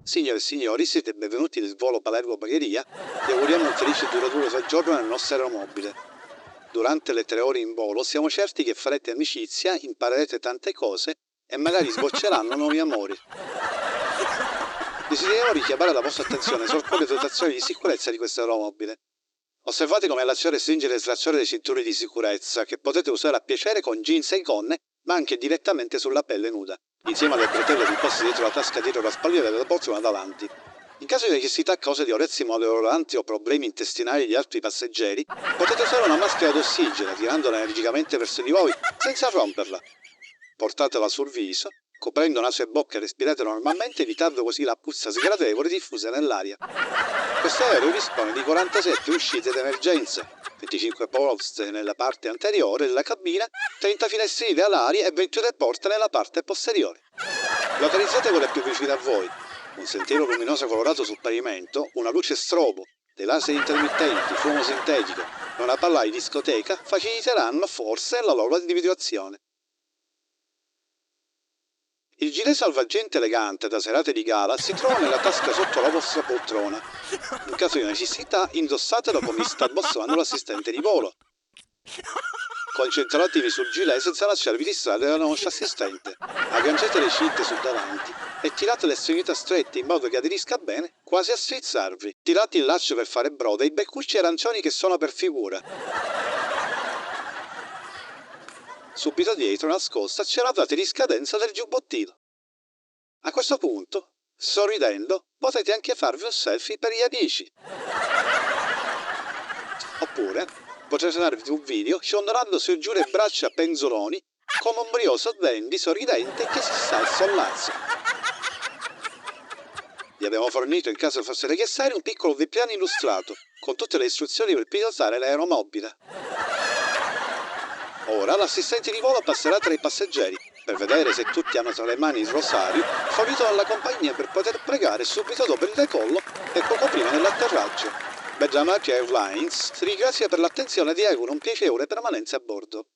Signore e signori, siete benvenuti nel volo Palermo-Bagheria. Vi auguriamo un felice e duraturo soggiorno nel nostro aeromobile. Durante le 3 ore in volo siamo certi che farete amicizia, imparerete tante cose e magari sbocceranno nuovi amori. Desideriamo richiamare la vostra attenzione su alcune dotazioni di sicurezza di questo aeromobile. Osservate come allacciare, stringere e slacciare le cinture di sicurezza, che potete usare a piacere con jeans e gonne, ma anche direttamente sulla pelle nuda, insieme alle bretelle riposte dietro la tasca dietro la spalliera della poltrona davanti. In caso di necessità a causa di orezzi maleodoranti o problemi intestinali di altri passeggeri, potete usare una maschera d'ossigeno tirandola energicamente verso di voi senza romperla. Portatela sul viso, coprendo naso e bocca e respirate normalmente, evitando così la puzza sgradevole diffusa nell'aria. Questo aereo dispone di 47 uscite d'emergenza, 25 poste nella parte anteriore della cabina, 30 finestrini all'aria e 22 porte nella parte posteriore. Localizzate quelle più vicine a voi: un sentiero luminoso colorato sul pavimento, una luce strobo, dei laser intermittenti, fumo sintetico e una palla di discoteca faciliteranno forse la loro individuazione. Il gilet salvagente elegante da serate di gala si trova nella tasca sotto la vostra poltrona. In caso di necessità, indossatelo come vi sta mostrando l'assistente di volo. Concentratevi sul gilet senza lasciarvi distrarre dalla nostra assistente. Agganciate le cinte sul davanti e tirate le estremità strette in modo che aderisca bene, quasi a strizzarvi. Tirate il laccio per fare brodo e i beccucci arancioni che sono per figura. Subito dietro, nascosta, c'è la data di scadenza del giubbottino. A questo punto, sorridendo, potete anche farvi un selfie per gli amici. Oppure potrete darvi un video ciondolando su e giù le braccia a penzoloni come un brioso dandy sorridente che si sta al sollazzo. Vi abbiamo fornito, in caso fosse necessario, un piccolo piano illustrato con tutte le istruzioni per pilotare l'aeromobile. Ora l'assistente di volo passerà tra i passeggeri per vedere se tutti hanno tra le mani il rosario fornito dalla compagnia per poter pregare subito dopo il decollo e poco prima dell'atterraggio. Belgian Airlines si ringrazia per l'attenzione e vi augura un piacevole permanenza a bordo.